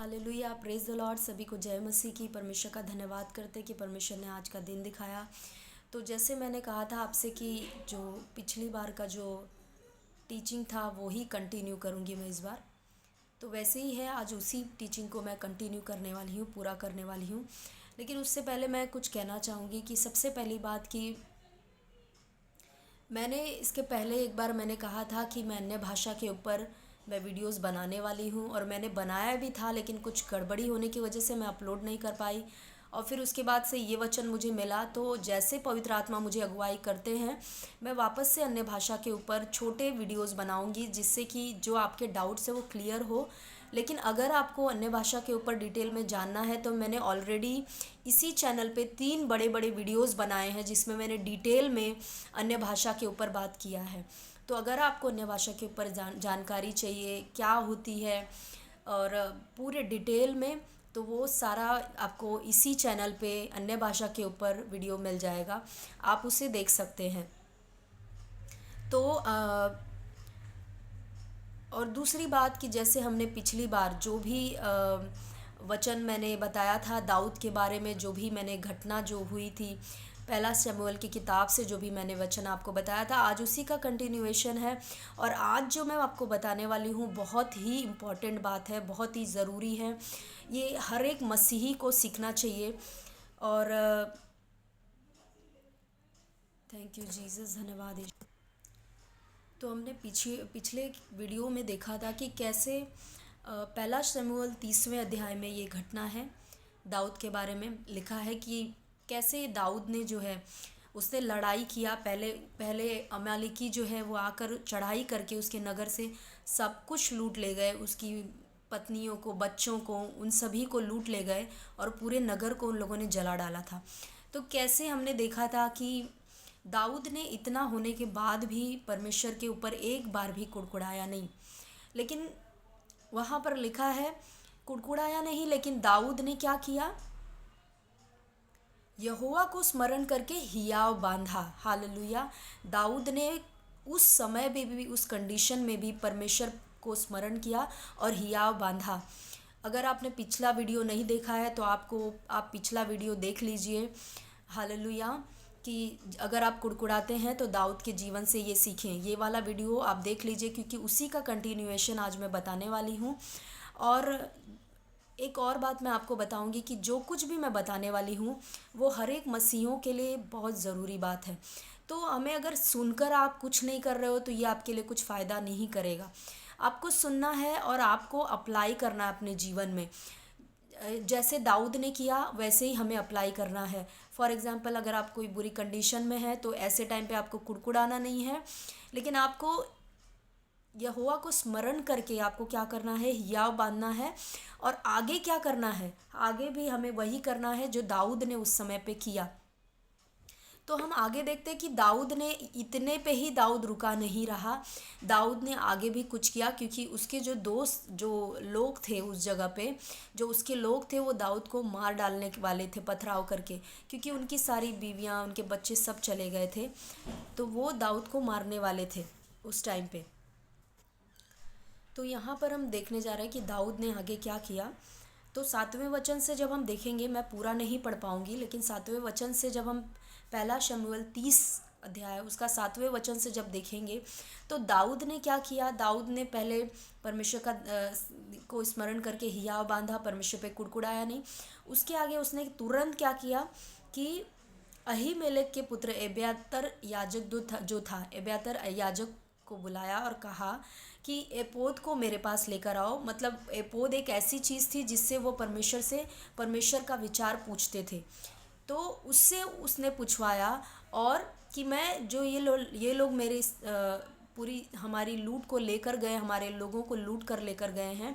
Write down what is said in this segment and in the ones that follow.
Hallelujah, praise the Lord. सभी को जय मसीह की। परमेश्वर का धन्यवाद करते कि परमेश्वर ने आज का दिन दिखाया। तो जैसे मैंने कहा था आपसे कि जो पिछली बार का जो टीचिंग था वो ही कंटिन्यू करूँगी मैं इस बार। तो वैसे ही है, आज उसी टीचिंग को मैं कंटिन्यू करने वाली हूँ, पूरा करने वाली हूँ। लेकिन उससे पहले मैं कुछ कहना चाहूँगी कि सबसे पहली बात कि मैंने इसके पहले एक बार मैंने कहा था कि मैं अन्य भाषा के ऊपर मैं वीडियोस बनाने वाली हूँ, और मैंने बनाया भी था, लेकिन कुछ गड़बड़ी होने की वजह से मैं अपलोड नहीं कर पाई। और फिर उसके बाद से ये वचन मुझे मिला, तो जैसे पवित्र आत्मा मुझे अगुवाई करते हैं, मैं वापस से अन्य भाषा के ऊपर छोटे वीडियोस बनाऊंगी, जिससे कि जो आपके डाउट्स है वो क्लियर हो। लेकिन अगर आपको अन्य भाषा के ऊपर डिटेल में जानना है तो मैंने ऑलरेडी इसी चैनल पे 3 बड़े बड़े वीडियोस बनाए हैं, जिसमें मैंने डिटेल में अन्य भाषा के ऊपर बात किया है। तो अगर आपको अन्य भाषा के ऊपर जानकारी चाहिए क्या होती है और पूरे डिटेल में, तो वो सारा आपको इसी चैनल पे अन्य भाषा के ऊपर वीडियो मिल जाएगा, आप उसे देख सकते हैं। तो और दूसरी बात कि जैसे हमने पिछली बार जो भी वचन मैंने बताया था दाऊद के बारे में, जो भी मैंने घटना जो हुई थी पहला शमूएल की किताब से, जो भी मैंने वचन आपको बताया था, आज उसी का कंटिन्यूएशन है। और आज जो मैं आपको बताने वाली हूँ बहुत ही इम्पॉर्टेंट बात है, बहुत ही ज़रूरी है, ये हर एक मसीही को सीखना चाहिए। और थैंक यू जीसस, धन्यवाद यीशु। तो हमने पिछले वीडियो में देखा था कि कैसे पहला शमूएल 30वें अध्याय में ये घटना है, दाऊद के बारे में लिखा है कि कैसे दाऊद ने जो है उसने लड़ाई किया। पहले पहले अमालेकी जो है वो आकर चढ़ाई करके उसके नगर से सब कुछ लूट ले गए, उसकी पत्नियों को, बच्चों को, उन सभी को लूट ले गए और पूरे नगर को उन लोगों ने जला डाला था। तो कैसे हमने देखा था कि दाऊद ने इतना होने के बाद भी परमेश्वर के ऊपर एक बार भी कुड़कुड़ाया नहीं। लेकिन वहाँ पर लिखा है कुड़कुड़ाया नहीं, लेकिन दाऊद ने क्या किया, यहोवा को स्मरण करके हियाव बांधा। हालेलुया। दाऊद ने उस समय में भी, उस कंडीशन में भी परमेश्वर को स्मरण किया और हियाव बांधा। अगर आपने पिछला वीडियो नहीं देखा है तो आप पिछला वीडियो देख लीजिए। हालेलुया। कि अगर आप कुड़कुड़ाते हैं तो दाऊद के जीवन से ये सीखें, ये वाला वीडियो आप देख लीजिए, क्योंकि उसी का कंटिन्यूएशन आज मैं बताने वाली हूँ। और एक और बात मैं आपको बताऊंगी कि जो कुछ भी मैं बताने वाली हूँ वो हर एक मसीहों के लिए बहुत ज़रूरी बात है। तो हमें अगर सुनकर आप कुछ नहीं कर रहे हो तो ये आपके लिए कुछ फ़ायदा नहीं करेगा। आपको सुनना है और आपको अप्लाई करना है अपने जीवन में। जैसे दाऊद ने किया वैसे ही हमें अप्लाई करना है। फॉर एग्ज़ाम्पल, अगर आप कोई बुरी कंडीशन में है तो ऐसे टाइम पे आपको कुड़कुड़ाना नहीं है, लेकिन आपको यहोवा को स्मरण करके आपको क्या करना है, हियाव बांधना है। और आगे क्या करना है, आगे भी हमें वही करना है जो दाऊद ने उस समय पे किया। तो हम आगे देखते हैं कि दाऊद ने इतने पे ही दाऊद रुका नहीं रहा, दाऊद ने आगे भी कुछ किया, क्योंकि उसके जो दोस्त, जो लोग थे उस जगह पे, जो उसके लोग थे, वो दाऊद को मार डालने के वाले थे पथराव करके, क्योंकि उनकी सारी बीवियां, उनके बच्चे सब चले गए थे, तो वो दाऊद को मारने वाले थे उस टाइम पे। तो यहाँ पर हम देखने जा रहे हैं कि दाऊद ने आगे क्या किया। तो 7वें वचन से जब हम देखेंगे, मैं पूरा नहीं पढ़ पाऊंगी, लेकिन 7वें वचन से जब हम पहला शमूएल 30 अध्याय उसका 7वें वचन से जब देखेंगे, तो दाऊद ने क्या किया। दाऊद ने पहले परमेश्वर का को स्मरण करके हियाव बांधा, परमेश्वर पे कुड़कुड़ाया नहीं। उसके आगे उसने तुरंत क्या किया कि अहीमेलेक के पुत्र एब्यातर याजक जो था, एब्यातर याजक को बुलाया और कहा कि एपोद को मेरे पास लेकर आओ। मतलब एपोद एक ऐसी चीज़ थी जिससे वो परमेश्वर का विचार पूछते थे। तो उससे उसने पूछवाया, और कि मैं जो ये लोग मेरे पूरी हमारी लूट को लेकर गए, हमारे लोगों को लूट कर लेकर गए हैं,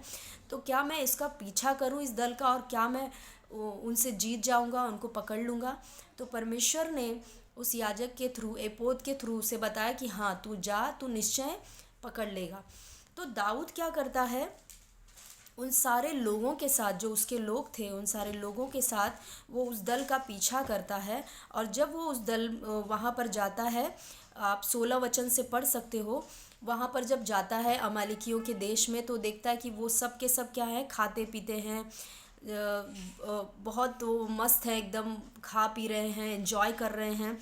तो क्या मैं इसका पीछा करूं इस दल का, और क्या मैं उनसे जीत जाऊंगा, उनको पकड़ लूँगा। तो परमेश्वर ने उस याजक के थ्रू, एपोद के थ्रू उसे बताया कि हाँ तू जा, तू निश्चय पकड़ लेगा। तो दाऊद क्या करता है, उन सारे लोगों के साथ, जो उसके लोग थे, उन सारे लोगों के साथ वो उस दल का पीछा करता है। और जब वो उस दल वहाँ पर जाता है आप 16 वचन से पढ़ सकते हो। वहाँ पर जब जाता है अमालेकियों के देश में तो देखता है कि वो सब के सब क्या है, खाते पीते हैं, बहुत वो मस्त है, एकदम खा पी रहे हैं, एंजॉय कर रहे हैं।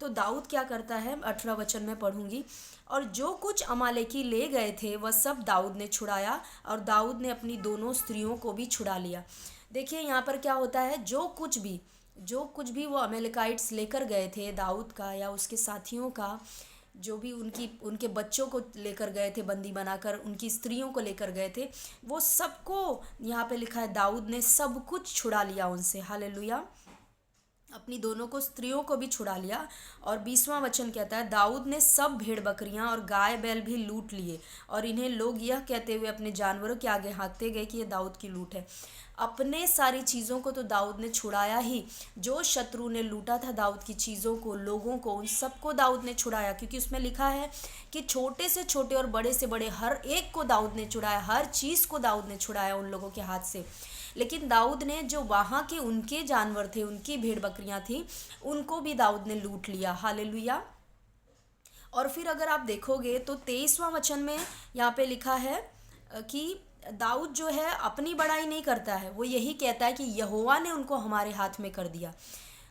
तो दाऊद क्या करता है, 18 वचन में पढ़ूंगी, और जो कुछ अमालेकी ले गए थे वह सब दाऊद ने छुड़ाया, और दाऊद ने अपनी दोनों स्त्रियों को भी छुड़ा लिया। देखिए यहाँ पर क्या होता है, जो कुछ भी वो अमेलेकाइट्स लेकर गए थे दाऊद का या उसके साथियों का, जो भी उनके बच्चों को लेकर गए थे बंदी बनाकर, उनकी स्त्रियों को लेकर गए थे, वो सबको यहाँ पे लिखा है दाऊद ने सब कुछ छुड़ा लिया उनसे। हालेलुया। अपनी दोनों को स्त्रियों को भी छुड़ा लिया। और 20वां वचन कहता है, दाऊद ने सब भेड़ बकरियां और गाय बैल भी लूट लिए, और इन्हें लोग यह कहते हुए अपने जानवरों के आगे हाँकते गए कि यह दाऊद की लूट है। अपने सारी चीज़ों को तो दाऊद ने छुड़ाया ही, जो शत्रु ने लूटा था दाऊद की चीज़ों को, लोगों को, उन सबको दाऊद ने छुड़ाया, क्योंकि उसमें लिखा है कि छोटे से छोटे और बड़े से बड़े हर एक को दाऊद ने छुड़ाया, हर चीज़ को दाऊद ने छुड़ाया उन लोगों के हाथ से। लेकिन दाऊद ने जो वहाँ के उनके जानवर थे, उनकी भेड़ बकरियां थी, उनको भी दाऊद ने लूट लिया। हालेलुया। और फिर अगर आप देखोगे तो 23वां वचन में यहाँ पे लिखा है कि दाऊद जो है अपनी बड़ाई नहीं करता है, वो यही कहता है कि यहोवा ने उनको हमारे हाथ में कर दिया।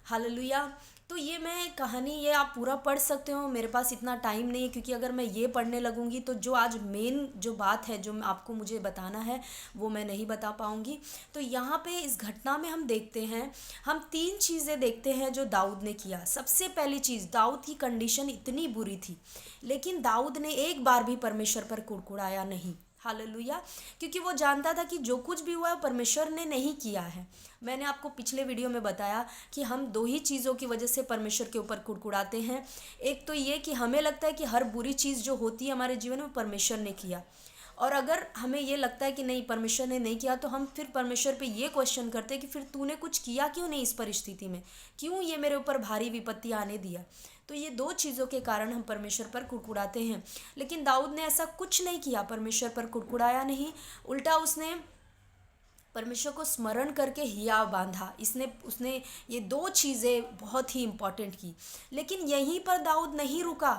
हालेलुया। तो ये मैं कहानी, ये आप पूरा पढ़ सकते हो, मेरे पास इतना टाइम नहीं है, क्योंकि अगर मैं ये पढ़ने लगूंगी तो जो आज मेन जो बात है जो आपको मुझे बताना है वो मैं नहीं बता पाऊंगी। तो यहाँ पे इस घटना में हम देखते हैं, हम 3 चीज़ें देखते हैं जो दाऊद ने किया। सबसे पहली चीज़, दाऊद की कंडीशन इतनी बुरी थी, लेकिन दाऊद ने एक बार भी परमेश्वर पर कुड़कुड़ाया नहीं। हालेलुया। क्योंकि वो जानता था कि जो कुछ भी हुआ है परमेश्वर ने नहीं किया है। मैंने आपको पिछले वीडियो में बताया कि हम 2 ही चीज़ों की वजह से परमेश्वर के ऊपर कुड़कुड़ाते हैं। एक तो ये कि हमें लगता है कि हर बुरी चीज़ जो होती है हमारे जीवन में परमेश्वर ने किया, और अगर हमें ये लगता है कि नहीं परमेश्वर ने नहीं किया, तो हम फिर परमेश्वर पे ये क्वेश्चन करते हैं कि फिर तूने कुछ किया क्यों नहीं इस परिस्थिति में, क्यों ये मेरे ऊपर भारी विपत्ति आने दिया। तो ये 2 चीज़ों के कारण हम परमेश्वर पर कुड़कुड़ाते हैं। लेकिन दाऊद ने ऐसा कुछ नहीं किया, परमेश्वर पर कुड़कुड़ाया नहीं, उल्टा उसने परमेश्वर को स्मरण करके हियाव बांधा। उसने ये 2 चीज़ें बहुत ही इम्पॉर्टेंट की। लेकिन यहीं पर दाऊद नहीं रुका,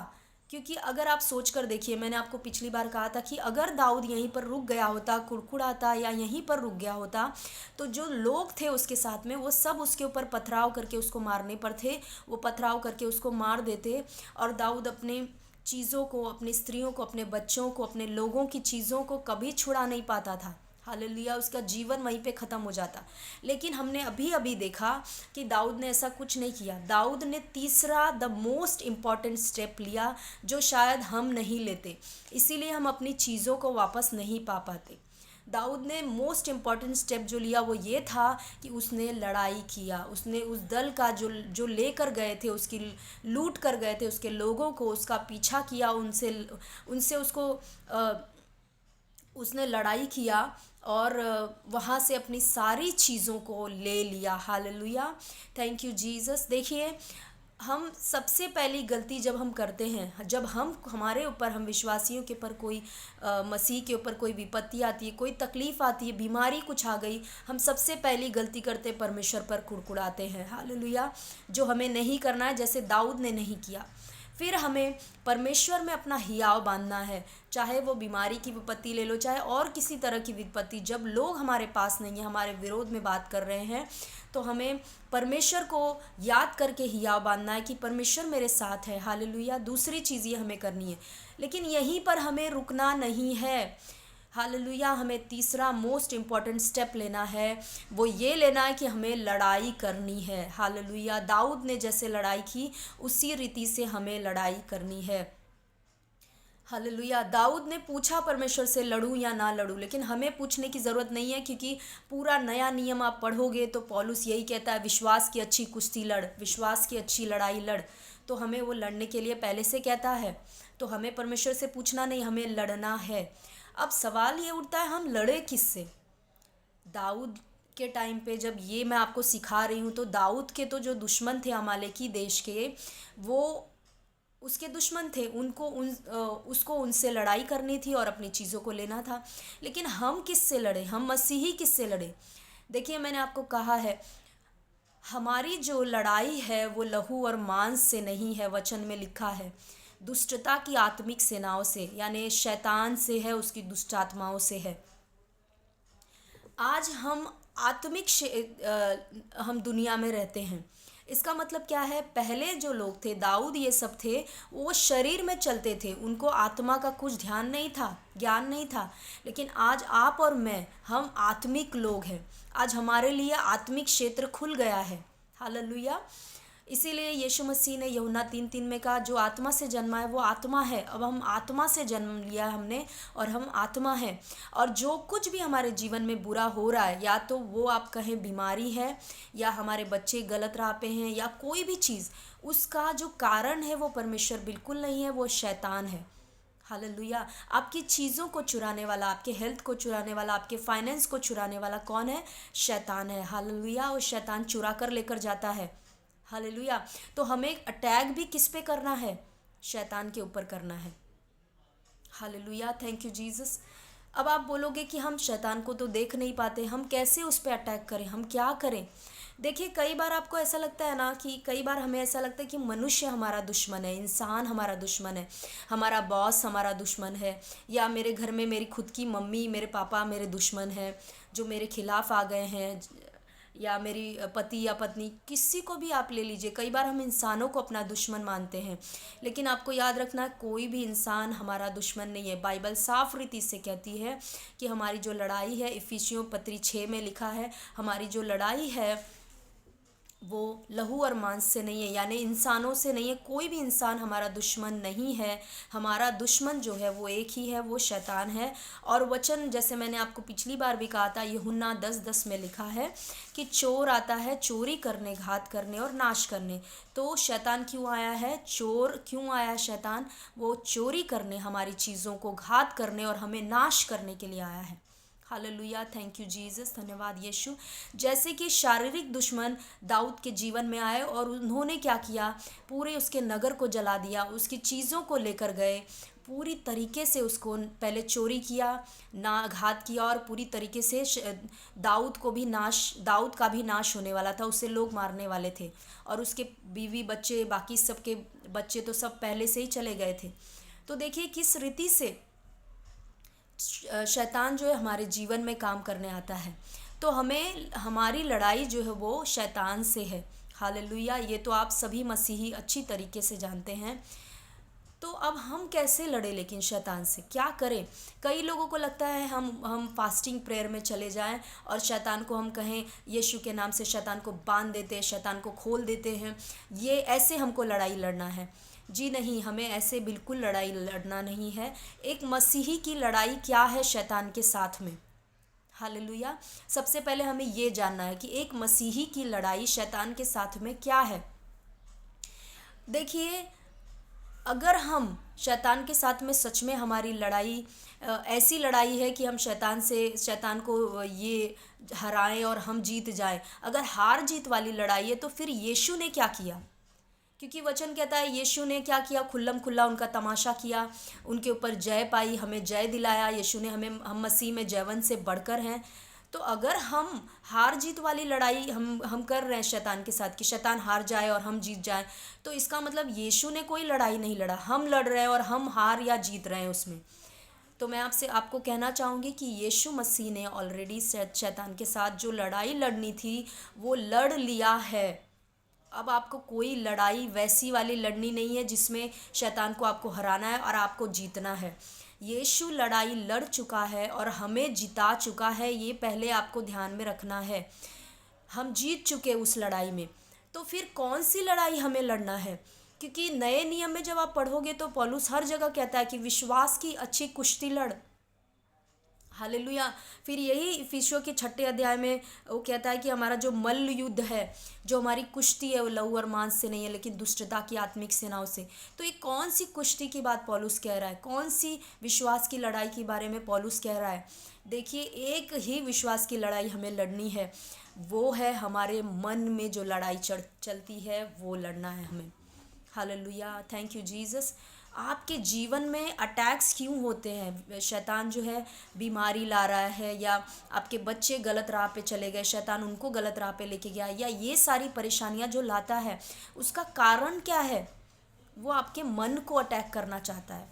क्योंकि अगर आप सोच कर देखिए, मैंने आपको पिछली बार कहा था कि अगर दाऊद यहीं पर रुक गया होता, कुड़कुड़ाता या यहीं पर रुक गया होता, तो जो लोग थे उसके साथ में वो सब उसके ऊपर पथराव करके उसको मारने पर थे, वो पथराव करके उसको मार देते, और दाऊद अपने चीज़ों को, अपनी स्त्रियों को, अपने बच्चों को, अपने लोगों की चीज़ों को कभी छुड़ा नहीं पाता था। हालेलुया। उसका जीवन वहीं पे ख़त्म हो जाता। लेकिन हमने अभी अभी देखा कि दाऊद ने ऐसा कुछ नहीं किया। दाऊद ने तीसरा, द मोस्ट इम्पॉर्टेंट स्टेप लिया, जो शायद हम नहीं लेते, इसीलिए हम अपनी चीज़ों को वापस नहीं पा पाते। दाऊद ने मोस्ट इम्पॉर्टेंट स्टेप जो लिया वो ये था कि उसने लड़ाई किया। उसने उस दल का जो लेकर गए थे, उसकी लूट कर गए थे उसके लोगों को, उसका पीछा किया, उनसे उसने लड़ाई किया, और वहाँ से अपनी सारी चीज़ों को ले लिया। हालेलुया। Thank you Jesus. देखिए, हम सबसे पहली गलती जब हम करते हैं, जब हमारे ऊपर, हम विश्वासियों के ऊपर कोई मसीह के ऊपर कोई विपत्ति आती है, कोई तकलीफ़ आती है, बीमारी कुछ आ गई, हम सबसे पहली गलती करते परमेश्वर पर कुड़कुड़ाते हैं। हालेलुया। जो हमें नहीं करना है, जैसे दाऊद ने नहीं किया। फिर हमें परमेश्वर में अपना हियाव बांधना है, चाहे वो बीमारी की विपत्ति ले लो, चाहे और किसी तरह की विपत्ति। जब लोग हमारे पास नहीं है, हमारे विरोध में बात कर रहे हैं, तो हमें परमेश्वर को याद करके हियाव बांधना है कि परमेश्वर मेरे साथ है। हालेलुया। दूसरी चीज़ ये हमें करनी है, लेकिन यहीं पर हमें रुकना नहीं है। हालेलुया। हमें तीसरा मोस्ट इम्पॉर्टेंट स्टेप लेना है, वो ये लेना है कि हमें लड़ाई करनी है। हालेलुया। दाऊद ने जैसे लड़ाई की, उसी रीति से हमें लड़ाई करनी है। हालेलुया। दाऊद ने पूछा परमेश्वर से, लड़ूं या ना लड़ूं, लेकिन हमें पूछने की ज़रूरत नहीं है, क्योंकि पूरा नया नियम आप पढ़ोगे तो पौलुस यही कहता है, विश्वास की अच्छी कुश्ती लड़, विश्वास की अच्छी लड़ाई लड़। तो हमें वो लड़ने के लिए पहले से कहता है, तो हमें परमेश्वर से पूछना नहीं, हमें लड़ना है। अब सवाल ये उठता है, हम लड़े किससे? दाऊद के टाइम पे जब ये मैं आपको सिखा रही हूँ, तो दाऊद के तो जो दुश्मन थे अमालेकी देश के, वो उसके दुश्मन थे, उसको उनसे लड़ाई करनी थी और अपनी चीज़ों को लेना था। लेकिन हम किससे लड़े? हम मसीही किससे लड़े? देखिए, मैंने आपको कहा है, हमारी जो लड़ाई है वो लहू और मांस से नहीं है, वचन में लिखा है। दुष्टता की आत्मिक सेनाओं से, यानी शैतान से है, उसकी दुष्ट आत्माओं से है। आज हम हम दुनिया में रहते हैं। इसका मतलब क्या है? पहले जो लोग थे, दाऊद ये सब थे, वो शरीर में चलते थे, उनको आत्मा का कुछ ध्यान नहीं था, ज्ञान नहीं था। लेकिन आज आप और मैं, हम आत्मिक लोग हैं। आज हमारे लिए आत्मिक क्षेत्र खुल गया है। हालेलुया। इसीलिए यीशु मसीह ने यूहन्ना 3:3 में कहा, जो आत्मा से जन्मा है वो आत्मा है। अब हम आत्मा से जन्म लिया हमने, और हम आत्मा हैं। और जो कुछ भी हमारे जीवन में बुरा हो रहा है, या तो वो आप कहें बीमारी है, या हमारे बच्चे गलत राह पे हैं, या कोई भी चीज़, उसका जो कारण है वो परमेश्वर बिल्कुल नहीं है, वो शैतान है। हालेलुया। आपकी चीज़ों को चुराने वाला, आपके हेल्थ को चुराने वाला, आपके फाइनेंस को चुराने वाला कौन है? शैतान है। हालेलुया। और शैतान चुरा कर लेकर जाता है। हालेलुया। तो हमें अटैक भी किस पे करना है? शैतान के ऊपर करना है। हालेलुया। Thank you Jesus. अब आप बोलोगे कि हम शैतान को तो देख नहीं पाते, हम कैसे उस पर अटैक करें, हम क्या करें? देखिए, कई बार आपको ऐसा लगता है ना, कि कई बार हमें ऐसा लगता है कि मनुष्य हमारा दुश्मन है, इंसान हमारा दुश्मन है, हमारा बॉस हमारा दुश्मन है, या मेरे घर में मेरी खुद की मम्मी, मेरे पापा मेरे दुश्मन हैं, जो मेरे खिलाफ आ गए हैं, या मेरी पति या पत्नी, किसी को भी आप ले लीजिए। कई बार हम इंसानों को अपना दुश्मन मानते हैं, लेकिन आपको याद रखना, कोई भी इंसान हमारा दुश्मन नहीं है। बाइबल साफ रीति से कहती है कि हमारी जो लड़ाई है, इफिसियों पत्री 6 में लिखा है, हमारी जो लड़ाई है वो लहू और मांस से नहीं है, यानी इंसानों से नहीं है। कोई भी इंसान हमारा दुश्मन नहीं है। हमारा दुश्मन जो है वो एक ही है, वो शैतान है। और वचन, जैसे मैंने आपको पिछली बार भी कहा था, यूहन्ना 10:10 में लिखा है कि चोर आता है चोरी करने, घात करने और नाश करने। तो शैतान क्यों आया है? चोर क्यों आया है शैतान? वो चोरी करने, हमारी चीज़ों को घात करने और हमें नाश करने के लिए आया है। हालेलुया। Thank you Jesus. धन्यवाद यीशु। जैसे कि शारीरिक दुश्मन दाऊद के जीवन में आए, और उन्होंने क्या किया? पूरे उसके नगर को जला दिया, उसकी चीज़ों को लेकर गए, पूरी तरीके से उसको पहले चोरी किया, ना घात किया, और पूरी तरीके से दाऊद का भी नाश होने वाला था, उसे लोग मारने वाले थे। और उसके बीवी बच्चे, बाकी सबके बच्चे तो सब पहले से ही चले गए थे। तो देखिए किस रीति से शैतान जो है हमारे जीवन में काम करने आता है। तो हमें, हमारी लड़ाई जो है वो शैतान से है। हालेलुया। ये तो आप सभी मसीही अच्छी तरीके से जानते हैं। तो अब हम कैसे लड़े लेकिन शैतान से, क्या करें? कई लोगों को लगता है हम फास्टिंग प्रेयर में चले जाएं और शैतान को हम कहें, यीशु के नाम से शैतान को बांध देते हैं, शैतान को खोल देते हैं, ये ऐसे हमको लड़ाई लड़ना है। जी नहीं, हमें ऐसे बिल्कुल लड़ाई लड़ना नहीं है। एक मसीही की लड़ाई क्या है शैतान के साथ में? हालेलुया। सबसे पहले हमें ये जानना है कि एक मसीही की लड़ाई शैतान के साथ में क्या है। देखिए, अगर हम शैतान के साथ में सच में हमारी लड़ाई ऐसी लड़ाई है कि हम शैतान को ये हराएं और हम जीत जाएं, अगर हार जीत वाली लड़ाई है, तो फिर यीशु ने क्या किया? क्योंकि वचन कहता है यीशु ने क्या किया? खुल्लम खुल्ला उनका तमाशा किया, उनके ऊपर जय पाई, हमें जय दिलाया। यीशु ने हमें, हम मसीह में जयवंत से बढ़कर हैं। तो अगर हम हार जीत वाली लड़ाई हम कर रहे हैं शैतान के साथ, कि शैतान हार जाए और हम जीत जाए, तो इसका मतलब यीशु ने कोई लड़ाई नहीं लड़ा, हम लड़ रहे हैं और हम हार या जीत रहे हैं उसमें। तो मैं आपको कहना चाहूँगी कि यीशु मसीह ने ऑलरेडी शैतान के साथ जो लड़ाई लड़नी थी वो लड़ लिया है। अब आपको कोई लड़ाई वैसी वाली लड़नी नहीं है जिसमें शैतान को आपको हराना है और आपको जीतना है। यीशु लड़ाई लड़ चुका है और हमें जिता चुका है, ये पहले आपको ध्यान में रखना है। हम जीत चुके उस लड़ाई में। तो फिर कौन सी लड़ाई हमें लड़ना है? क्योंकि नए नियम में जब आप पढ़ोगे तो पौलुस हर जगह कहता है कि विश्वास की अच्छी कुश्ती लड़। हालेलुया। फिर यही इफिसियों के 6 अध्याय में वो कहता है कि हमारा जो मल्ल युद्ध है, जो हमारी कुश्ती है, वो लहू और मांस से नहीं है, लेकिन दुष्टता की आत्मिक सेनाओं से। तो ये कौन सी कुश्ती की बात पौलुस कह रहा है? कौन सी विश्वास की लड़ाई के बारे में पौलुस कह रहा है? देखिए, एक ही विश्वास की लड़ाई हमें लड़नी है, वो है हमारे मन में जो लड़ाई चलती है, वो लड़ना है हमें। हालेलुया। Thank you Jesus. आपके जीवन में अटैक्स क्यों होते हैं? शैतान जो है बीमारी ला रहा है, या आपके बच्चे गलत राह पे चले गए, शैतान उनको गलत राह पे लेके गया, या ये सारी परेशानियां जो लाता है, उसका कारण क्या है? वो आपके मन को अटैक करना चाहता है।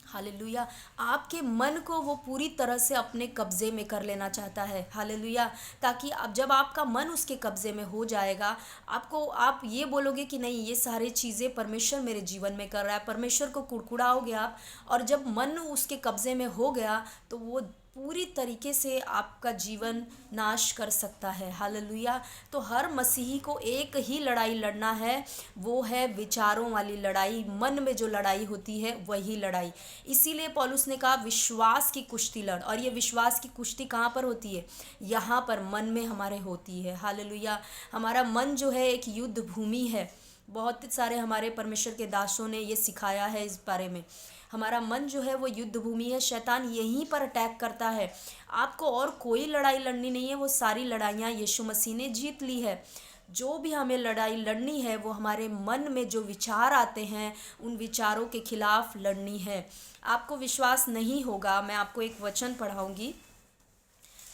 हालेलुया। आपके मन को वो पूरी तरह से अपने कब्जे में कर लेना चाहता है। हालेलुया। ताकि अब जब आपका मन उसके कब्जे में हो जाएगा, आप ये बोलोगे कि नहीं, ये सारी चीज़ें परमेश्वर मेरे जीवन में कर रहा है, परमेश्वर को कुड़कुड़ाओगे आप। और जब मन उसके कब्जे में हो गया तो वो पूरी तरीके से आपका जीवन नाश कर सकता है। हालेलुया। तो हर मसीही को एक ही लड़ाई लड़ना है, वो है विचारों वाली लड़ाई। मन में जो लड़ाई होती है वही लड़ाई। इसीलिए पौलुस ने कहा विश्वास की कुश्ती लड़। और ये विश्वास की कुश्ती कहाँ पर होती है? यहाँ पर मन में हमारे होती है। हालेलुया। हमारा मन जो है एक युद्ध भूमि है। बहुत सारे हमारे परमेश्वर के दासों ने ये सिखाया है इस बारे में। हमारा मन जो है वो युद्ध भूमि है। शैतान यहीं पर अटैक करता है। आपको और कोई लड़ाई लड़नी नहीं है, वो सारी लड़ाइयाँ यीशु मसीह ने जीत ली है। जो भी हमें लड़ाई लड़नी है वो हमारे मन में जो विचार आते हैं उन विचारों के खिलाफ लड़नी है। आपको विश्वास नहीं होगा, मैं आपको एक वचन पढ़ाऊंगी।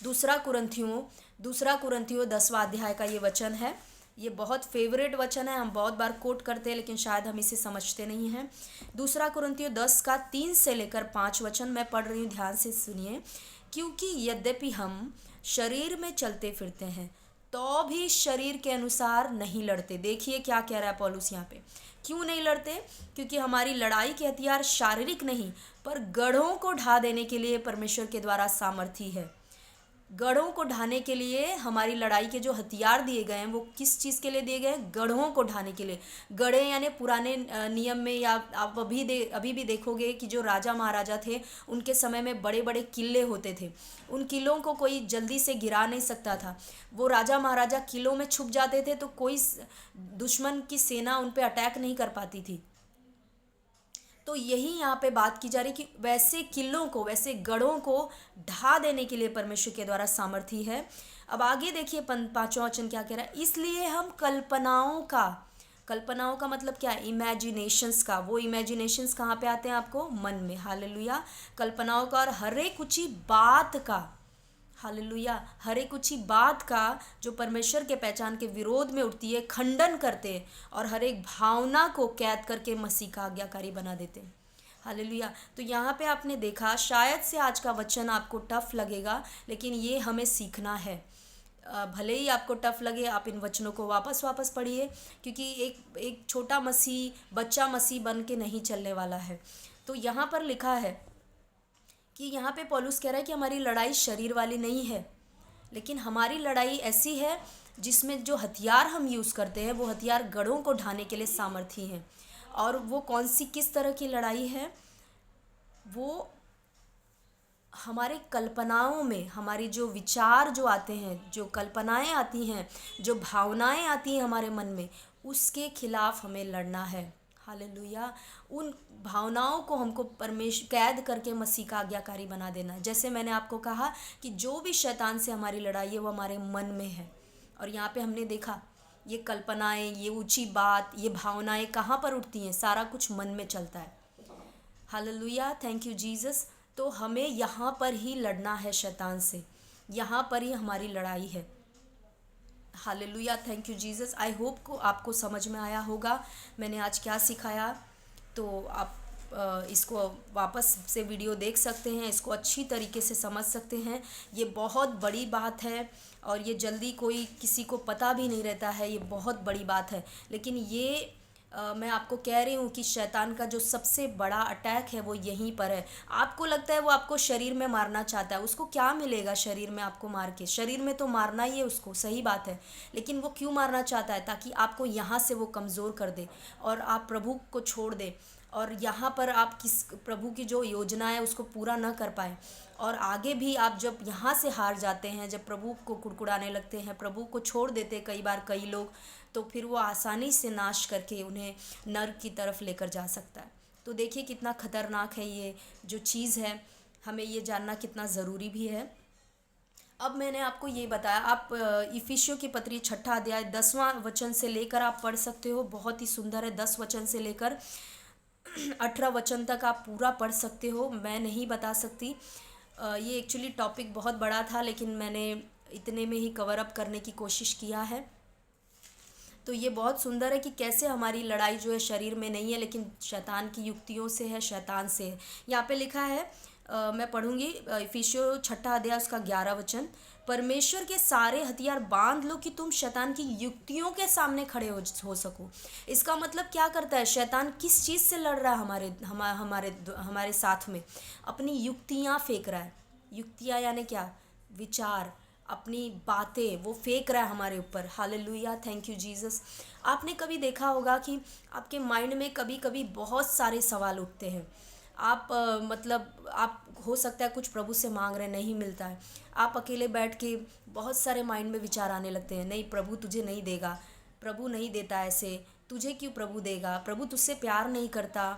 दूसरा कुरिन्थियों 10वां अध्याय का ये वचन है। ये बहुत फेवरेट वचन है, हम बहुत बार कोट करते हैं लेकिन शायद हम इसे समझते नहीं हैं। दूसरा कुरिन्थियों 10 का 3 से लेकर 5 वचन मैं पढ़ रही हूँ, ध्यान से सुनिए। क्योंकि यद्यपि हम शरीर में चलते फिरते हैं तो भी शरीर के अनुसार नहीं लड़ते। देखिए क्या कह रहा है पौलुस यहाँ पे। क्यों नहीं लड़ते? क्योंकि हमारी लड़ाई के हथियार शारीरिक नहीं पर गढ़ों को ढा देने के लिए परमेश्वर के द्वारा सामर्थी है। गढ़ों को ढाने के लिए हमारी लड़ाई के जो हथियार दिए गए हैं वो किस चीज़ के लिए दिए गए हैं? गढ़ों को ढाने के लिए। गढ़े यानी पुराने नियम में, या आप अभी भी देखोगे कि जो राजा महाराजा थे उनके समय में बड़े बड़े किले होते थे। उन किलों को कोई जल्दी से गिरा नहीं सकता था। वो राजा महाराजा किलों में छुप जाते थे तो कोई दुश्मन की सेना उन पर अटैक नहीं कर पाती थी। तो यही यहाँ पे बात की जा रही कि वैसे किलों को, वैसे गढ़ों को ढा देने के लिए परमेश्वर के द्वारा सामर्थी है। अब आगे देखिए 5वां वचन क्या कह रहा है। इसलिए हम कल्पनाओं का मतलब क्या है? इमेजिनेशंस का। वो इमेजिनेशंस कहाँ पे आते हैं? आपको मन में। हालेलुया। कल्पनाओं का और हर एक ऊंची बात का, हालेलुया, हर एक ऊंची बात का जो परमेश्वर के पहचान के विरोध में उठती है खंडन करते हैं और हर एक भावना को कैद करके मसीह का आज्ञाकारी बना देते हैं। हालेलुया। तो यहाँ पे आपने देखा, शायद से आज का वचन आपको टफ लगेगा लेकिन ये हमें सीखना है। भले ही आपको टफ लगे, आप इन वचनों को वापस पढ़िए, क्योंकि एक छोटा मसीह, बच्चा मसीह बन के नहीं चलने वाला है। तो यहाँ पर लिखा है कि यहाँ पे पौलुस कह रहा है कि हमारी लड़ाई शरीर वाली नहीं है, लेकिन हमारी लड़ाई ऐसी है जिसमें जो हथियार हम यूज़ करते हैं वो हथियार गढ़ों को ढाने के लिए सामर्थी हैं। और वो कौन सी, किस तरह की लड़ाई है? वो हमारे कल्पनाओं में, हमारी जो विचार जो आते हैं, जो कल्पनाएं आती हैं, जो भावनाएं आती हैं हमारे मन में, उसके खिलाफ हमें लड़ना है। हालेलुया। उन भावनाओं को हमको परमेश्वर कैद करके मसीह का आज्ञाकारी बना देना है। जैसे मैंने आपको कहा कि जो भी शैतान से हमारी लड़ाई है वो हमारे मन में है। और यहाँ पे हमने देखा ये कल्पनाएं, ये ऊंची बात, ये भावनाएं कहाँ पर उठती हैं? सारा कुछ मन में चलता है। Hallelujah, thank you Jesus. तो हमें यहाँ पर ही लड़ना है शैतान से, यहाँ पर ही हमारी लड़ाई है। Hallelujah, thank you Jesus. I hope को आपको समझ में आया होगा मैंने आज क्या सिखाया। तो आप इसको वापस से वीडियो देख सकते हैं, इसको अच्छी तरीके से समझ सकते हैं। ये बहुत बड़ी बात है और ये जल्दी कोई किसी को पता भी नहीं रहता है, ये बहुत बड़ी बात है। लेकिन ये मैं आपको कह रही हूँ कि शैतान का जो सबसे बड़ा अटैक है वो यहीं पर है। आपको लगता है वो आपको शरीर में मारना चाहता है, उसको क्या मिलेगा शरीर में आपको मार के? शरीर में तो मारना ही है उसको, सही बात है, लेकिन वो क्यों मारना चाहता है? ताकि आपको यहाँ से वो कमज़ोर कर दे और आप प्रभु को छोड़ दे और यहाँ पर आप प्रभु की जो योजना है उसको पूरा न कर पाए। और आगे भी आप जब यहाँ से हार जाते हैं, जब प्रभु को कुड़कुड़ाने लगते हैं, प्रभु को छोड़ देते कई बार कई लोग, तो फिर वो आसानी से नाश करके उन्हें नर्क की तरफ लेकर जा सकता है। तो देखिए कितना खतरनाक है ये जो चीज़ है, हमें ये जानना कितना ज़रूरी भी है। अब मैंने आपको ये बताया, आप इफिसियों की पत्री 6 अध्याय 10वां वचन से लेकर आप पढ़ सकते हो, बहुत ही सुंदर है। 10 वचन से लेकर 18 वचन तक आप पूरा पढ़ सकते हो, मैं नहीं बता सकती। ये एक्चुअली टॉपिक बहुत बड़ा था लेकिन मैंने इतने में ही कवर अप करने की कोशिश किया है। तो ये बहुत सुंदर है कि कैसे हमारी लड़ाई जो है शरीर में नहीं है, लेकिन शैतान की युक्तियों से है, शैतान से है। यहाँ पे लिखा है, मैं पढ़ूंगी, इफिसियों 6 अध्याय उसका 11 वचन। परमेश्वर के सारे हथियार बांध लो कि तुम शैतान की युक्तियों के सामने खड़े हो सको। इसका मतलब क्या करता है, शैतान किस चीज़ से लड़ रहा है हमारे साथ में? अपनी युक्तियाँ फेंक रहा है। युक्तियाँ यानी क्या? विचार, अपनी बातें वो फेंक रहा है हमारे ऊपर। Hallelujah, thank you Jesus. आपने कभी देखा होगा कि आपके माइंड में कभी कभी बहुत सारे सवाल उठते हैं। आप मतलब आप हो सकता है कुछ प्रभु से मांग रहे, नहीं मिलता है। आप अकेले बैठ के बहुत सारे माइंड में विचार आने लगते हैं, नहीं प्रभु तुझे नहीं देगा, प्रभु नहीं देता ऐसे, तुझे क्यों प्रभु देगा, प्रभु तुझसे प्यार नहीं करता,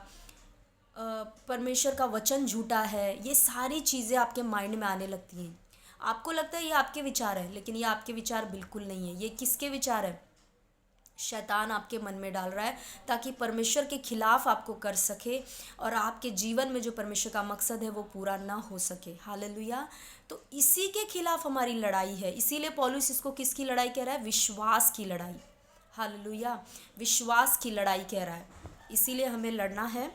परमेश्वर का वचन झूठा है। ये सारी चीज़ें आपके माइंड में आने लगती हैं। आपको लगता है ये आपके विचार है, लेकिन ये आपके विचार बिल्कुल नहीं है। ये किसके विचार है? शैतान आपके मन में डाल रहा है ताकि परमेश्वर के खिलाफ आपको कर सके और आपके जीवन में जो परमेश्वर का मकसद है वो पूरा ना हो सके। हालेलुया। तो इसी के खिलाफ हमारी लड़ाई है। इसीलिए पौलुस इसको किसकी लड़ाई कह रहा है? विश्वास की लड़ाई। हालेलुया, विश्वास की लड़ाई कह रहा है। इसीलिए हमें लड़ना है।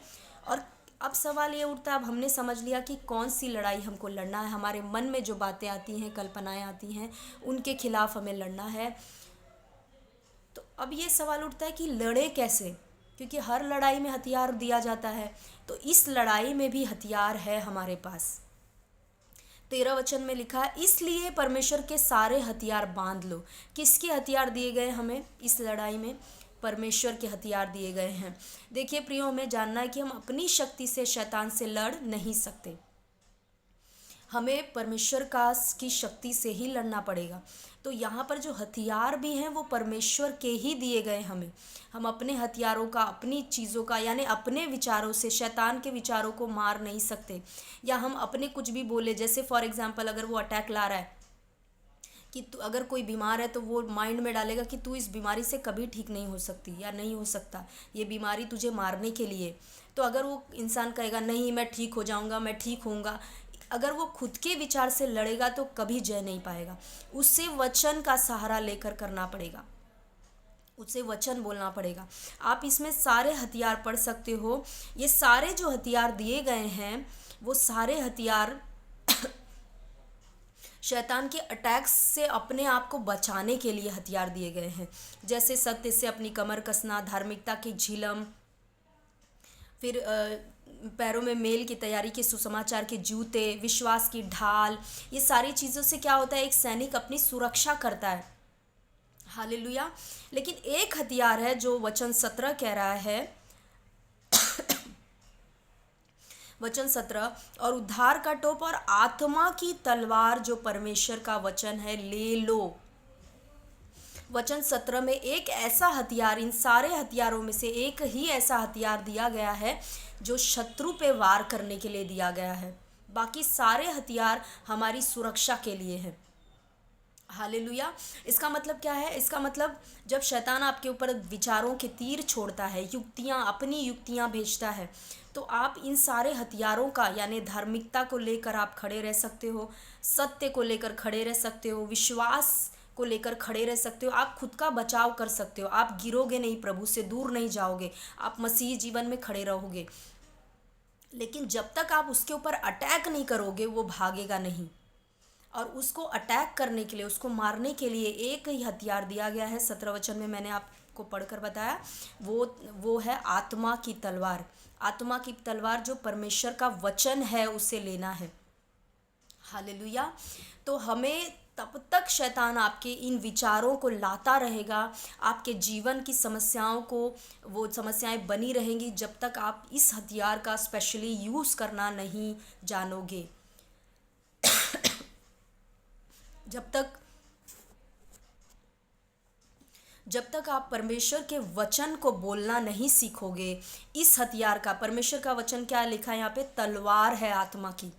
और अब सवाल ये उठता है, अब हमने समझ लिया कि कौन सी लड़ाई हमको लड़ना है। हमारे मन में जो बातें आती हैं, कल्पनाएं आती हैं, उनके खिलाफ हमें लड़ना है। तो अब ये सवाल उठता है कि लड़े कैसे? क्योंकि हर लड़ाई में हथियार दिया जाता है, तो इस लड़ाई में भी हथियार है हमारे पास। 13 वचन में लिखा है, इसलिए परमेश्वर के सारे हथियार बांध लो। किसके हथियार दिए गए हमें इस लड़ाई में? परमेश्वर के हथियार दिए गए हैं। देखिए प्रियो, हमें जानना है कि हम अपनी शक्ति से शैतान से लड़ नहीं सकते। हमें परमेश्वर की शक्ति से ही लड़ना पड़ेगा। तो यहाँ पर जो हथियार भी हैं वो परमेश्वर के ही दिए गए हमें। हम अपने हथियारों का, अपनी चीज़ों का, यानी अपने विचारों से शैतान के विचारों को मार नहीं सकते। या हम अपने कुछ भी बोले, जैसे फॉर एग्जांपल अगर वो अटैक ला रहा है कि तू, अगर कोई बीमार है तो वो माइंड में डालेगा कि तू इस बीमारी से कभी ठीक नहीं हो सकती या नहीं हो सकता, ये बीमारी तुझे मारने के लिए। तो अगर वो इंसान कहेगा नहीं मैं ठीक हो जाऊंगा, मैं ठीक होऊंगा, अगर वो खुद के विचार से लड़ेगा तो कभी जय नहीं पाएगा। उससे वचन का सहारा लेकर करना पड़ेगा, उससे वचन बोलना पड़ेगा। आप इसमें सारे हथियार पढ़ सकते हो। ये सारे जो हथियार दिए गए हैं वो सारे हथियार शैतान के अटैक्स से अपने आप को बचाने के लिए हथियार दिए गए हैं। जैसे सत्य से अपनी कमर कसना, धार्मिकता की झिलम, फिर पैरों में मेल की तैयारी के सुसमाचार के जूते, विश्वास की ढाल। ये सारी चीज़ों से क्या होता है? एक सैनिक अपनी सुरक्षा करता है। हालेलुया। लेकिन एक हथियार है जो वचन 17 कह रहा है, वचन 17, और उद्धार का टोप और आत्मा की तलवार जो परमेश्वर का वचन है ले लो। वचन 17 में एक ऐसा हथियार, इन सारे हथियारों में से एक ही ऐसा हथियार दिया गया है जो शत्रु पे वार करने के लिए दिया गया है। बाकी सारे हथियार हमारी सुरक्षा के लिए हैं। हालेलुया। इसका मतलब क्या है? इसका मतलब जब शैतान आपके ऊपर विचारों के तीर छोड़ता है, युक्तियाँ, अपनी युक्तियाँ भेजता है, तो आप इन सारे हथियारों का, यानी धार्मिकता को लेकर आप खड़े रह सकते हो, सत्य को लेकर खड़े रह सकते हो, विश्वास को लेकर खड़े रह सकते हो। आप खुद का बचाव कर सकते हो। आप गिरोगे नहीं, प्रभु से दूर नहीं जाओगे, आप मसीह जीवन में खड़े रहोगे। लेकिन जब तक आप उसके ऊपर अटैक नहीं करोगे वो भागेगा नहीं। और उसको अटैक करने के लिए, उसको मारने के लिए एक ही हथियार दिया गया है। 17 वचन में मैंने आपको पढ़कर बताया, वो है आत्मा की तलवार। आत्मा की तलवार जो परमेश्वर का वचन है उसे लेना है। हालेलुया। तो हमें तब तक शैतान आपके इन विचारों को लाता रहेगा, आपके जीवन की समस्याओं को, वो समस्याएं बनी रहेंगी जब तक आप इस हथियार का स्पेशली यूज़ करना नहीं जानोगे। जब तक आप परमेश्वर के वचन को बोलना नहीं सीखोगे, इस हथियार का, परमेश्वर का वचन क्या लिखा है यहाँ पे? तलवार है आत्मा की।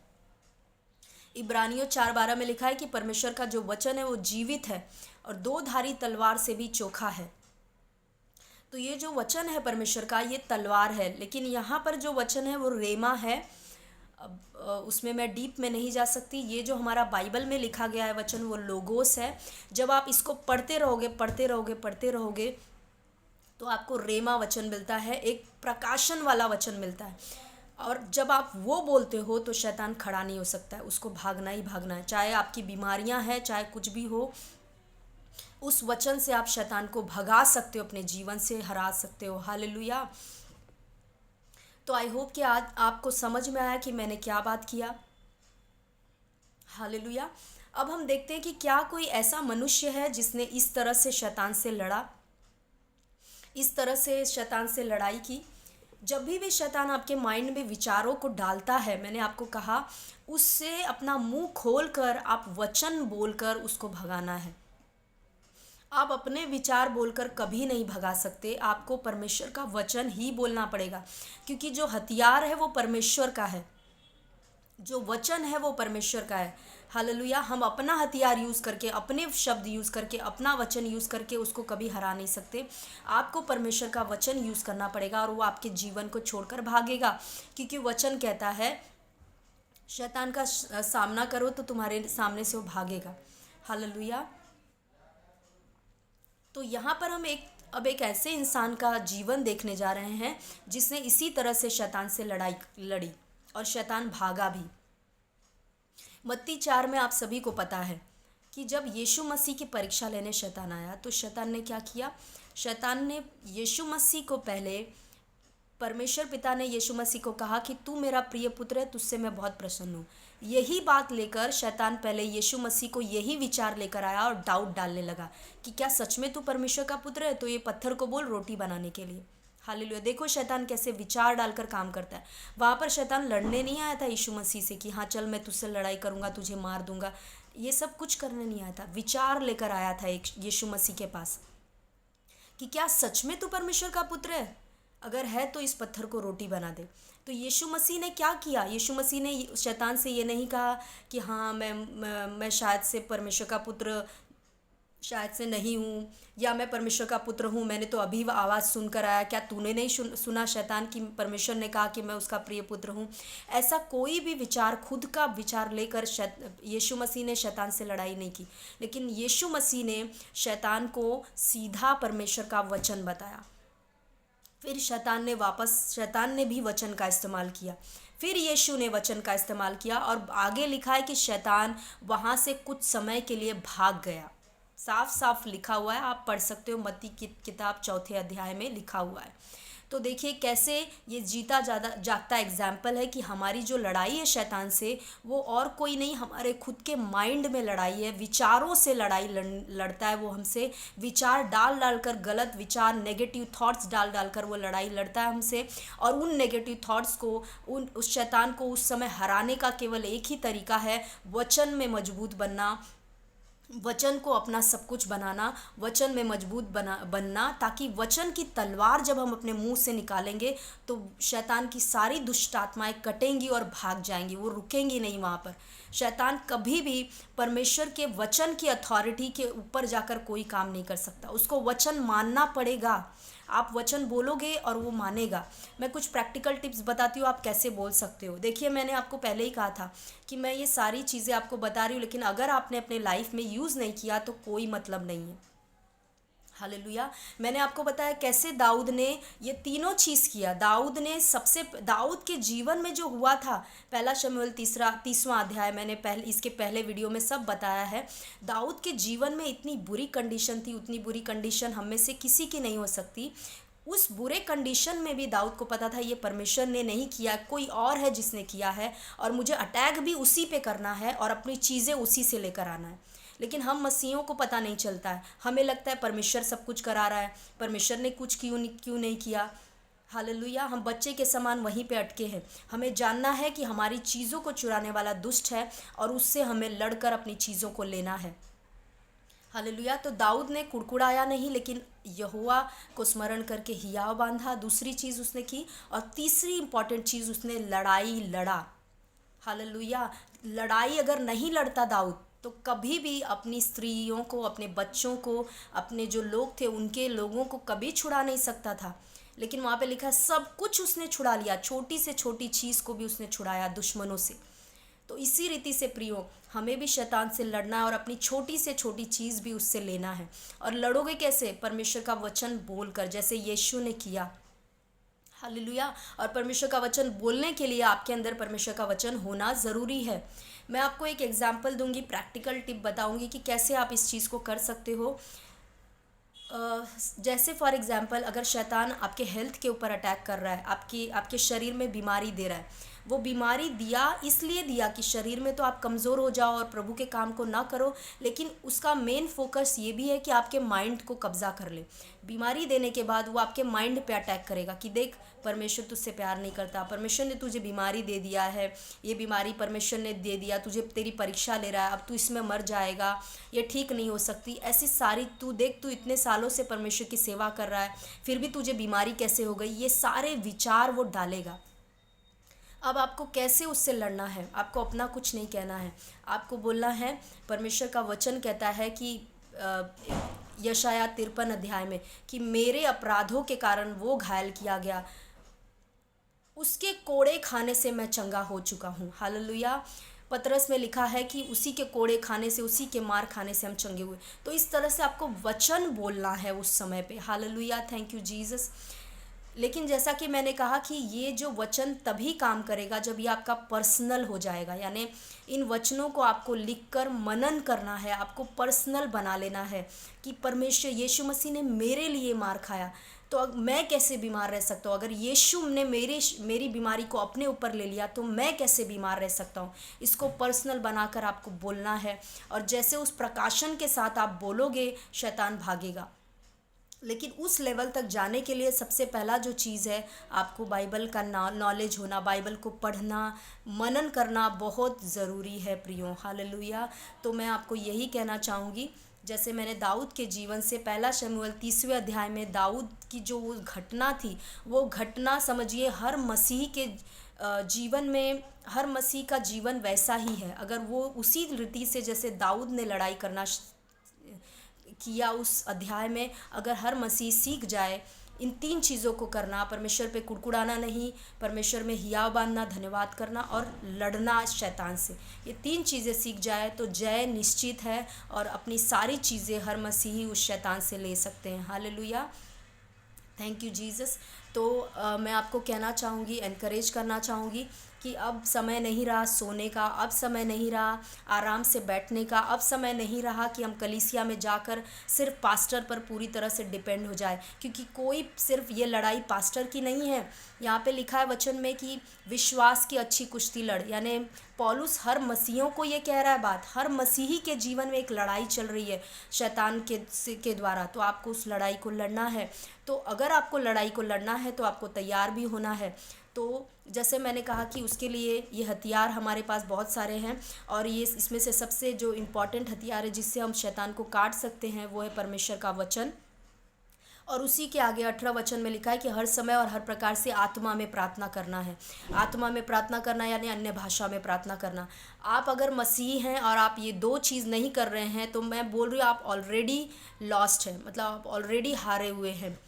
इब्रानियों 4:12 में लिखा है कि परमेश्वर का जो वचन है वो जीवित है और दो धारी तलवार से भी चोखा है। तो ये जो वचन है परमेश्वर का, ये तलवार है। लेकिन यहाँ पर जो वचन है वो रेमा है। अब उसमें मैं डीप में नहीं जा सकती। ये जो हमारा बाइबल में लिखा गया है वचन, वो लोगोस है। जब आप इसको पढ़ते रहोगे, पढ़ते रहोगे, पढ़ते रहोगे, तो आपको रेमा वचन मिलता है, एक प्रकाशन वाला वचन मिलता है। और जब आप वो बोलते हो तो शैतान खड़ा नहीं हो सकता है, उसको भागना ही भागना है। चाहे आपकी बीमारियां हैं, चाहे कुछ भी हो, उस वचन से आप शैतान को भगा सकते हो, अपने जीवन से हरा सकते हो। हालेलुया। तो आई होप कि आज आपको समझ में आया कि मैंने क्या बात किया। हालेलुया। अब हम देखते हैं कि क्या कोई ऐसा मनुष्य है जिसने इस तरह से शैतान से लड़ा, इस तरह से शैतान से लड़ाई की। जब भी शैतान आपके माइंड में विचारों को डालता है, मैंने आपको कहा, उससे अपना मुंह खोलकर आप वचन बोलकर उसको भगाना है। आप अपने विचार बोलकर कभी नहीं भगा सकते, आपको परमेश्वर का वचन ही बोलना पड़ेगा, क्योंकि जो हथियार है वो परमेश्वर का है, जो वचन है वो परमेश्वर का है। हालेलुया। हम अपना हथियार यूज़ करके, अपने शब्द यूज़ करके, अपना वचन यूज़ करके उसको कभी हरा नहीं सकते। आपको परमेश्वर का वचन यूज़ करना पड़ेगा और वो आपके जीवन को छोड़कर भागेगा, क्योंकि वचन कहता है शैतान का सामना करो तो तुम्हारे सामने से वो भागेगा। हालेलुया। तो यहाँ पर हम अब एक ऐसे इंसान का जीवन देखने जा रहे हैं जिसने इसी तरह से शैतान से लड़ाई लड़ी और शैतान भागा भी। मत्ती 4 में आप सभी को पता है कि जब यीशु मसीह की परीक्षा लेने शैतान आया तो शैतान ने क्या किया। शैतान ने यीशु मसीह को पहले, परमेश्वर पिता ने यीशु मसीह को कहा कि तू मेरा प्रिय पुत्र है, तुझसे मैं बहुत प्रसन्न हूँ। यही बात लेकर शैतान पहले यीशु मसीह को यही विचार लेकर आया और डाउट डालने लगा कि क्या सच में तू परमेश्वर का पुत्र है, तो ये पत्थर को बोल रोटी बनाने के लिए। हालेलुया। देखो शैतान कैसे विचार डालकर काम करता है। वहाँ पर शैतान लड़ने नहीं आया था यीशु मसीह से कि हाँ चल मैं तुझसे लड़ाई करूँगा, तुझे मार दूंगा, ये सब कुछ करने नहीं आया था। विचार लेकर आया था एक यीशु मसीह के पास कि क्या सच में तू परमेश्वर का पुत्र है, अगर है तो इस पत्थर को रोटी बना दे। तो यीशु मसीह ने क्या किया। यीशु मसीह ने शैतान से ये नहीं कहा कि हाँ मैं शायद से परमेश्वर का पुत्र शायद से नहीं हूँ, या मैं परमेश्वर का पुत्र हूँ, मैंने तो अभी आवाज़ सुनकर आया, क्या तूने नहीं सुना शैतान कि परमेश्वर ने कहा कि मैं उसका प्रिय पुत्र हूँ। ऐसा कोई भी विचार, खुद का विचार लेकर यीशु मसीह ने शैतान से लड़ाई नहीं की, लेकिन यीशु मसीह ने शैतान को सीधा परमेश्वर का वचन बताया। फिर शैतान ने भी वचन का इस्तेमाल किया, फिर यीशु ने वचन का इस्तेमाल किया, और आगे लिखा है कि शैतान वहाँ से कुछ समय के लिए भाग गया। साफ साफ लिखा हुआ है, आप पढ़ सकते हो, मत्ती की किताब 4 अध्याय में लिखा हुआ है। तो देखिए कैसे ये जीता जागता एग्जाम्पल है कि हमारी जो लड़ाई है शैतान से, वो और कोई नहीं, हमारे खुद के माइंड में लड़ाई है, विचारों से लड़ाई लड़ता है। वो हमसे विचार डाल कर, गलत विचार, नेगेटिव थॉट्स डाल कर वो लड़ाई लड़ता है हमसे। और उन नेगेटिव थॉट्स को, उस शैतान को उस समय हराने का केवल एक ही तरीका है, वचन में मजबूत बनना, वचन को अपना सब कुछ बनाना, वचन में मजबूत बनना, ताकि वचन की तलवार जब हम अपने मुंह से निकालेंगे तो शैतान की सारी दुष्ट आत्माएं कटेंगी और भाग जाएंगी, वो रुकेंगी नहीं वहाँ पर। शैतान कभी भी परमेश्वर के वचन की अथॉरिटी के ऊपर जाकर कोई काम नहीं कर सकता, उसको वचन मानना पड़ेगा। आप वचन बोलोगे और वो मानेगा। मैं कुछ प्रैक्टिकल टिप्स बताती हूँ आप कैसे बोल सकते हो। देखिए मैंने आपको पहले ही कहा था कि मैं ये सारी चीज़ें आपको बता रही हूँ, लेकिन अगर आपने अपने लाइफ में यूज़ नहीं किया तो कोई मतलब नहीं है। हालेलुया। मैंने आपको बताया कैसे दाऊद ने ये तीनों चीज़ किया। दाऊद के जीवन में जो हुआ था, पहला शमूएल 30वां अध्याय, मैंने इसके पहले वीडियो में सब बताया है। दाऊद के जीवन में इतनी बुरी कंडीशन थी, उतनी बुरी कंडीशन हम में से किसी की नहीं हो सकती। उस बुरे कंडीशन में भी दाऊद को पता था ये परमेश्वर ने नहीं किया, कोई और है जिसने किया है, और मुझे अटैक भी उसी पे करना है और अपनी चीज़ें उसी से लेकर आना है। लेकिन हम मसीहों को पता नहीं चलता है, हमें लगता है परमेश्वर सब कुछ करा रहा है, परमेश्वर ने कुछ क्यों नहीं किया। हालेलुया। हम बच्चे के समान वहीं पे अटके हैं। हमें जानना है कि हमारी चीज़ों को चुराने वाला दुष्ट है और उससे हमें लड़कर अपनी चीज़ों को लेना है। हालेलुया। तो दाऊद ने कुड़कुड़ाया नहीं, लेकिन यहोवा को स्मरण करके हियाव बांधा, दूसरी चीज़ उसने की। और तीसरी इंपॉर्टेंट चीज़, उसने लड़ाई लड़ा। हालेलुया। लड़ाई अगर नहीं लड़ता दाऊद तो कभी भी अपनी स्त्रियों को, अपने बच्चों को, अपने जो लोग थे उनके लोगों को कभी छुड़ा नहीं सकता था। लेकिन वहाँ पे लिखा है सब कुछ उसने छुड़ा लिया, छोटी से छोटी चीज़ को भी उसने छुड़ाया दुश्मनों से। तो इसी रीति से प्रियो, हमें भी शैतान से लड़ना है और अपनी छोटी से छोटी चीज़ भी उससे लेना है। और लड़ोगे कैसे? परमेश्वर का वचन बोलकर, जैसे यीशु ने किया। हालेलुया। और परमेश्वर का वचन बोलने के लिए आपके अंदर परमेश्वर का वचन होना ज़रूरी है। मैं आपको एक एग्जाम्पल दूंगी, प्रैक्टिकल टिप बताऊंगी कि कैसे आप इस चीज़ को कर सकते हो। जैसे फॉर एग्जांपल, अगर शैतान आपके हेल्थ के ऊपर अटैक कर रहा है, आपके शरीर में बीमारी दे रहा है, वो बीमारी दिया इसलिए दिया कि शरीर में तो आप कमज़ोर हो जाओ और प्रभु के काम को ना करो, लेकिन उसका मेन फोकस ये भी है कि आपके माइंड को कब्ज़ा कर ले। बीमारी देने के बाद वो आपके माइंड पे अटैक करेगा कि देख, परमेश्वर तुझसे प्यार नहीं करता, परमेश्वर ने तुझे बीमारी दे दिया है, ये बीमारी परमेश्वर ने दे दिया तुझे, तेरी परीक्षा ले रहा है, अब तू इसमें मर जाएगा, ये ठीक नहीं हो सकती, ऐसी सारी, तू देख, तू इतने सालों से परमेश्वर की सेवा कर रहा है, फिर भी तुझे बीमारी कैसे हो गई, ये सारे विचार वो डालेगा। अब आपको कैसे उससे लड़ना है? आपको अपना कुछ नहीं कहना है, आपको बोलना है, परमेश्वर का वचन कहता है कि यशाया 53 अध्याय में कि मेरे अपराधों के कारण वो घायल किया गया, उसके कोड़े खाने से मैं चंगा हो चुका हूँ। हालेलुया। पतरस में लिखा है कि उसी के कोड़े खाने से, उसी के मार खाने से हम चंगे हुए। तो इस तरह से आपको वचन बोलना है उस समय पे। Hallelujah, thank you Jesus. लेकिन जैसा कि मैंने कहा कि ये जो वचन तभी काम करेगा जब ये आपका पर्सनल हो जाएगा, यानी इन वचनों को आपको लिखकर मनन करना है, आपको पर्सनल बना लेना है कि परमेश्वर यीशु मसीह ने मेरे लिए मार खाया, तो अब मैं कैसे बीमार रह सकता हूँ? अगर यीशु ने मेरी बीमारी को अपने ऊपर ले लिया तो मैं कैसे बीमार रह सकता हूँ? इसको पर्सनल बनाकर आपको बोलना है, और जैसे उस प्रकाशन के साथ आप बोलोगे, शैतान भागेगा। लेकिन उस लेवल तक जाने के लिए सबसे पहला जो चीज़ है, आपको बाइबल का नॉलेज होना, बाइबल को पढ़ना, मनन करना बहुत ज़रूरी है प्रियो। हालेलुया। तो मैं आपको यही कहना चाहूँगी, जैसे मैंने दाऊद के जीवन से, पहला शमूएल 30वें अध्याय में दाऊद की जो वो घटना थी, वो घटना समझिए हर मसीह के जीवन में, हर मसीह का जीवन वैसा ही है। अगर वो उसी रीति से जैसे दाऊद ने लड़ाई करना किया उस अध्याय में, अगर हर मसीह सीख जाए इन 3 चीज़ों को करना, परमेश्वर पे कुड़कुड़ाना नहीं, परमेश्वर में हियाव बांधना, धन्यवाद करना और लड़ना शैतान से, ये 3 चीज़ें सीख जाए तो जय निश्चित है, और अपनी सारी चीज़ें हर मसीही उस शैतान से ले सकते हैं। Hallelujah, thank you Jesus. तो मैं आपको कहना चाहूँगी, एनकरेज करना चाहूँगी कि अब समय नहीं रहा सोने का, अब समय नहीं रहा आराम से बैठने का, अब समय नहीं रहा कि हम कलीसिया में जाकर सिर्फ पास्टर पर पूरी तरह से डिपेंड हो जाए, क्योंकि कोई सिर्फ ये लड़ाई पास्टर की नहीं है। यहाँ पे लिखा है वचन में कि विश्वास की अच्छी कुश्ती लड़, यानी पौलुस हर मसीहों को ये कह रहा है बात, हर मसीही के जीवन में एक लड़ाई चल रही है शैतान के द्वारा, तो आपको उस लड़ाई को लड़ना है। तो अगर आपको लड़ाई को लड़ना है तो आपको तैयार भी होना है। तो जैसे मैंने कहा कि उसके लिए ये हथियार हमारे पास बहुत सारे हैं, और ये इसमें से सबसे जो इम्पॉर्टेंट हथियार है जिससे हम शैतान को काट सकते हैं वो है परमेश्वर का वचन। और उसी के आगे 18 वचन में लिखा है कि हर समय और हर प्रकार से आत्मा में प्रार्थना करना है। आत्मा में प्रार्थना करना यानी अन्य भाषा में प्रार्थना करना। आप अगर मसीह हैं और आप ये 2 चीज़ नहीं कर रहे हैं तो मैं बोल रही हूँ आप ऑलरेडी लॉस्ट हैं, मतलब आप ऑलरेडी हारे हुए हैं।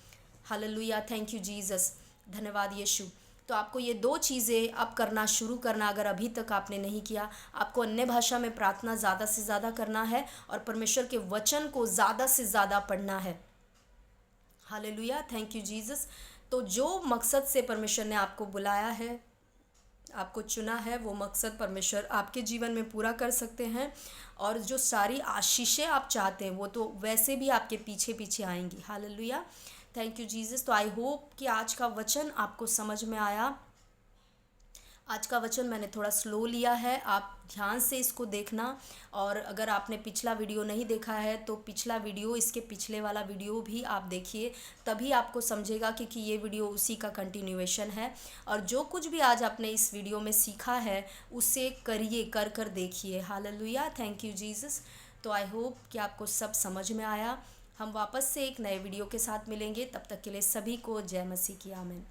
हालेलुया, थैंक यू जीसस, धन्यवाद यीशु। तो आपको ये 2 चीज़ें अब करना शुरू करना, अगर अभी तक आपने नहीं किया, आपको अन्य भाषा में प्रार्थना ज़्यादा से ज़्यादा करना है और परमेश्वर के वचन को ज़्यादा से ज़्यादा पढ़ना है। Hallelujah, thank you Jesus. तो जो मकसद से परमेश्वर ने आपको बुलाया है, आपको चुना है, वो मकसद परमेश्वर आपके जीवन में पूरा कर सकते हैं, और जो सारी आशीषें आप चाहते हैं वो तो वैसे भी आपके पीछे पीछे आएंगी। Hallelujah, thank you Jesus. तो आई होप कि आज का वचन आपको समझ में आया। आज का वचन मैंने थोड़ा स्लो लिया है, आप ध्यान से इसको देखना, और अगर आपने पिछला वीडियो नहीं देखा है तो पिछला वीडियो, इसके पिछले वाला वीडियो भी आप देखिए, तभी आपको समझेगा कि ये वीडियो उसी का कंटिन्यूएशन है। और जो कुछ भी आज आपने इस वीडियो में सीखा है उसे करिए, कर कर देखिए। Hallelujah, thank you Jesus. तो आई होप कि आपको सब समझ में आया। हम वापस से एक नए वीडियो के साथ मिलेंगे, तब तक के लिए सभी को जय मसीह की आमीन।